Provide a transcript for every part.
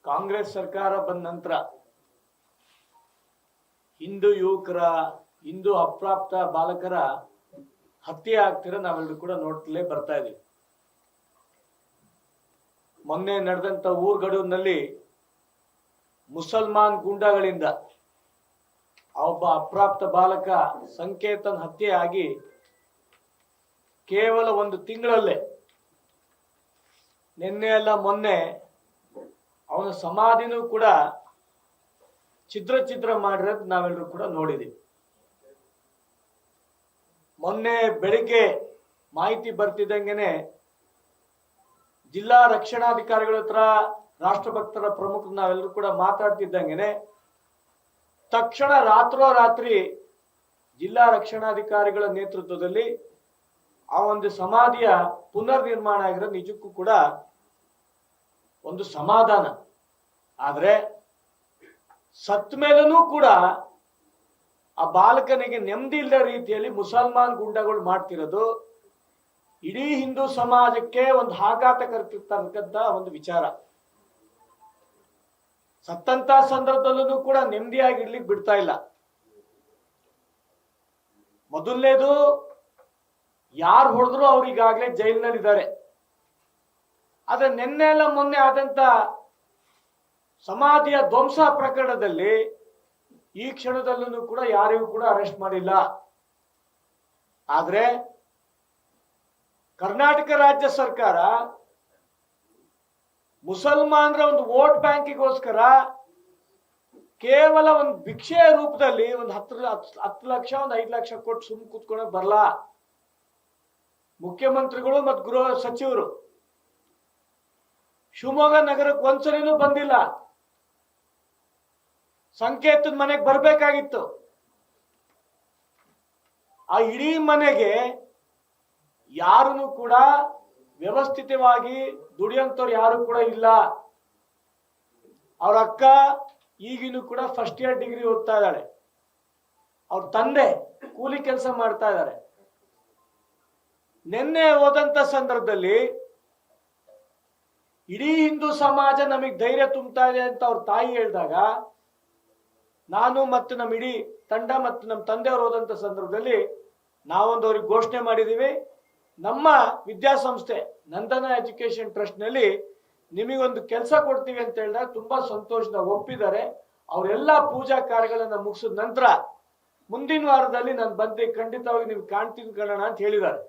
ಕಾಂಗ್ರೆಸ್ ಸರ್ಕಾರ ಬಂದ ನಂತರ ಹಿಂದೂ ಯುವಕರ ಹಿಂದೂ ಅಪ್ರಾಪ್ತ ಬಾಲಕರ ಹತ್ಯೆ ಆಗ್ತಿರೋ ನಾವೆಲ್ಲರೂ ಕೂಡ ನೋಡ್ತಲೇ ಬರ್ತಾ ಇದೀವಿ. ಮೊನ್ನೆ ನಡೆದಂತ ಊರ್ಗಡೂರಿನಲ್ಲಿ ಮುಸಲ್ಮಾನ್ ಗೂಂಡಾಗಳಿಂದ ಒಬ್ಬ ಅಪ್ರಾಪ್ತ ಬಾಲಕ ಸಂಕೇತನ್ ಹತ್ಯೆ ಆಗಿ ಕೇವಲ ಒಂದು ತಿಂಗಳಲ್ಲೇ ನಿನ್ನೆ ಅಲ್ಲ ಮೊನ್ನೆ ಅವನ ಸಮಾಧಿನೂ ಕೂಡ ಚಿತ್ರ ಮಾಡಿರೋದು ನಾವೆಲ್ಲರೂ ಕೂಡ ನೋಡಿದೀವಿ. ಮೊನ್ನೆ ಬೆಳಿಗ್ಗೆ ಮಾಹಿತಿ ಬರ್ತಿದ್ದಂಗೆನೆ ಜಿಲ್ಲಾ ರಕ್ಷಣಾಧಿಕಾರಿಗಳ ಹತ್ರ ರಾಷ್ಟ್ರಭಕ್ತರ ಪ್ರಮುಖರು ನಾವೆಲ್ಲರೂ ಕೂಡ ಮಾತಾಡ್ತಿದ್ದಂಗೆನೆ ತಕ್ಷಣ ರಾತ್ರೋರಾತ್ರಿ ಜಿಲ್ಲಾ ರಕ್ಷಣಾಧಿಕಾರಿಗಳ ನೇತೃತ್ವದಲ್ಲಿ ಆ ಒಂದು ಸಮಾಧಿಯ ಪುನರ್ ನಿರ್ಮಾಣ ಆಗಿರೋ ನಿಜಕ್ಕೂ ಕೂಡ ಒಂದು ಸಮಾಧಾನ. ಆದ್ರೆ ಸತ್ ಮೇಲೂ ಕೂಡ ಆ ಬಾಲಕನಿಗೆ ನೆಮ್ಮದಿ ಇಲ್ಲದ ರೀತಿಯಲ್ಲಿ ಮುಸಲ್ಮಾನ್ ಗುಂಡಗಳು ಮಾಡ್ತಿರೋದು ಇಡೀ ಹಿಂದೂ ಸಮಾಜಕ್ಕೆ ಒಂದು ಆಘಾತ ಕರ್ತಿರ್ತಕ್ಕಂತ ಒಂದು ವಿಚಾರ. ಸತ್ತಂತ ಸಂದರ್ಭದಲ್ಲೂ ಕೂಡ ನೆಮ್ಮದಿಯಾಗಿರ್ಲಿಕ್ಕೆ ಬಿಡ್ತಾ ಇಲ್ಲ. ಮೊದಲನೇದು, ಯಾರು ಹೊಡೆದ್ರು ಅವ್ರಿಗಾಗ್ಲೇ ಜೈಲಿನಲ್ಲಿದ್ದಾರೆ. ಆದ್ರೆ ನಿನ್ನೆ ಎಲ್ಲ ಮೊನ್ನೆ ಆದಂತ ಸಮಾಧಿಯ ಧ್ವಂಸ ಪ್ರಕರಣದಲ್ಲಿ ಈ ಕ್ಷಣದಲ್ಲೂ ಕೂಡ ಯಾರಿಗೂ ಕೂಡ ಅರೆಸ್ಟ್ ಮಾಡಿಲ್ಲ. ಆದ್ರೆ ಕರ್ನಾಟಕ ರಾಜ್ಯ ಸರ್ಕಾರ ಮುಸಲ್ಮಾನರ ಒಂದು ವೋಟ್ ಬ್ಯಾಂಕಿಗೋಸ್ಕರ ಕೇವಲ ಒಂದು ಭಿಕ್ಷೆಯ ರೂಪದಲ್ಲಿ ಒಂದು 10 ಲಕ್ಷ ಒಂದು 5 ಲಕ್ಷ ಕೊಟ್ಟು ಸುಮ್ ಕೂತ್ಕೊಂಡೋಗಿ ಬರಲ್ಲ. ಮುಖ್ಯಮಂತ್ರಿಗಳು ಮತ್ತು ಗೃಹ ಸಚಿವರು ಶಿವಮೊಗ್ಗ ನಗರಕ್ಕೆ ಒಂದ್ಸಲಿನೂ ಬಂದಿಲ್ಲ. ಸಂಕೇತದ ಮನೆಗೆ ಬರ್ಬೇಕಾಗಿತ್ತು. ಆ ಇಡೀ ಮನೆಗೆ ಯಾರೂ ಕೂಡ ವ್ಯವಸ್ಥಿತವಾಗಿ ದುಡಿಯಂತವ್ರು ಯಾರು ಕೂಡ ಇಲ್ಲ. ಅವ್ರ ಅಕ್ಕ ಈಗಿನೂ ಕೂಡ ಫಸ್ಟ್ ಇಯರ್ ಡಿಗ್ರಿ ಓದ್ತಾ ಇದ್ದಾಳೆ. ಅವ್ರ ತಂದೆ ಕೂಲಿ ಕೆಲಸ ಮಾಡ್ತಾ ಇದ್ದಾರೆ. ನಿನ್ನೆ ಹೋದಂತ ಸಂದರ್ಭದಲ್ಲಿ ಇಡೀ ಹಿಂದೂ ಸಮಾಜ ನಮಗೆ ಧೈರ್ಯ ತುಂಬುತ್ತಾ ಇದೆ ಅಂತ ಅವ್ರ ತಾಯಿ ಹೇಳಿದಾಗ ನಾನು ಮತ್ತು ನಮ್ಮ ಇಡೀ ತಂಡ ಮತ್ತು ನಮ್ಮ ತಂದೆಯವರು ಹೋದಂತ ಸಂದರ್ಭದಲ್ಲಿ ನಾವೊಂದು ಅವ್ರಿಗೆ ಘೋಷಣೆ ಮಾಡಿದೀವಿ. ನಮ್ಮ ವಿದ್ಯಾಸಂಸ್ಥೆ ನಂದನ ಎಜುಕೇಶನ್ ಟ್ರಸ್ಟ್ ನಲ್ಲಿ ನಿಮಗೊಂದು ಕೆಲಸ ಕೊಡ್ತೀವಿ ಅಂತ ಹೇಳಿದಾಗ ತುಂಬಾ ಸಂತೋಷದ ಒಪ್ಪಿದ್ದಾರೆ. ಅವರೆಲ್ಲ ಪೂಜಾ ಕಾರ್ಯಗಳನ್ನ ಮುಗಿಸಿದ ನಂತರ ಮುಂದಿನ ವಾರದಲ್ಲಿ ನಾನು ಬಂದು ಖಂಡಿತವಾಗಿ ನೀವು ಕಾಣ್ತೀನಿ ಕಣೋಣ ಅಂತ ಹೇಳಿದ್ದಾರೆ.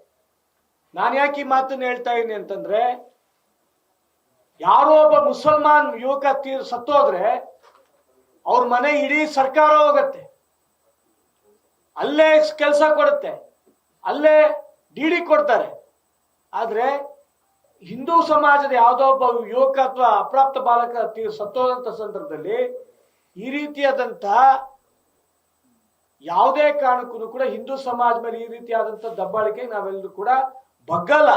ನಾನು ಯಾಕೆ ಈ ಮಾತನ್ನು ಹೇಳ್ತಾ ಇದ್ದೀನಿ ಅಂತಂದ್ರೆ, ಯಾರೋ ಒಬ್ಬ ಮುಸಲ್ಮಾನ್ ಯುವಕ ಸತ್ತೋದ್ರೆ ಅವ್ರ ಮನೆ ಇಡೀ ಸರ್ಕಾರ ಹೋಗತ್ತೆ, ಅಲ್ಲೇ ಕೆಲಸ ಕೊಡುತ್ತೆ, ಅಲ್ಲೇ ಡಿಡಿ ಕೊಡ್ತಾರೆ. ಆದ್ರೆ ಹಿಂದೂ ಸಮಾಜದ ಯಾವುದೋ ಒಬ್ಬ ಯುವಕ ಅಥವಾ ಅಪ್ರಾಪ್ತ ಬಾಲಕ ಸತ್ತೋದಂತ ಸಂದರ್ಭದಲ್ಲಿ ಈ ರೀತಿಯಾದಂತ ಯಾವುದೇ ಕಾರಣಕ್ಕೂ ಕೂಡ ಹಿಂದೂ ಸಮಾಜ ಮೇಲೆ ಈ ರೀತಿಯಾದಂತ ದಬ್ಬಾಳಿಕೆ ನಾವೆಲ್ಲರೂ ಕೂಡ ಬಗ್ಗಲ್ಲ.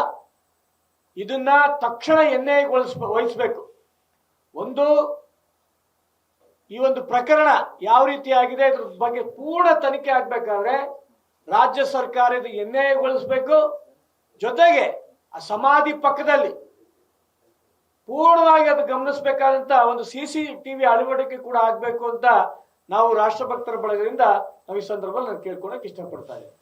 ಇದನ್ನ ತಕ್ಷಣ ವಹಿಸಬೇಕು. ಒಂದು, ಈ ಒಂದು ಪ್ರಕರಣ ಯಾವ ರೀತಿ ಆಗಿದೆ ಇದ್ರ ಬಗ್ಗೆ ಪೂರ್ಣ ತನಿಖೆ ಆಗ್ಬೇಕಾದ್ರೆ ರಾಜ್ಯ ಸರ್ಕಾರ ಇದು ಎನ್ಐಎಗೊಳಿಸಬೇಕು. ಜೊತೆಗೆ ಆ ಸಮಾಧಿ ಪಕ್ಕದಲ್ಲಿ ಪೂರ್ಣವಾಗಿ ಅದು ಗಮನಿಸಬೇಕಾದಂತ ಒಂದು CCTV ಅಳವಡಿಕೆ ಕೂಡ ಆಗ್ಬೇಕು ಅಂತ ನಾವು ರಾಷ್ಟ್ರಭಕ್ತರ ಬಳಗದಿಂದ ನಾವು ಈ ಸಂದರ್ಭದಲ್ಲಿ ನಾನು ಕೇಳ್ಕೊಳಕ್ ಇಷ್ಟಪಡ್ತಾ ಇದ್ದೀನಿ.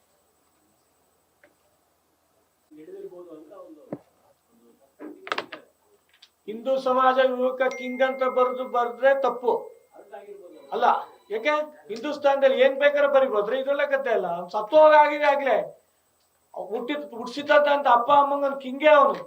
ಹಿಂದೂ ಸಮಾಜ ಯುವಕ ಕಿಂಗ್ ಅಂತ ಬರ್ದ್ರೆ ತಪ್ಪು ಅಲ್ಲ. ಯಾಕೆ ಹಿಂದೂಸ್ತಾನದಲ್ಲಿ ಏನ್ ಬೇಕಾದ್ರೆ ಬರಿಬೋದ್ರಿ, ಇದ್ರಲ್ಲ ಕತೆ ಅಲ್ಲ. ಸತ್ತೋಗಾಗಿದೆ ಆಗ್ಲೇ ಹುಟ್ಟಿಸಿದಂತ ಅಪ್ಪ ಅಮ್ಮಂಗನ್ ಕಿಂಗೆ ಅವನು.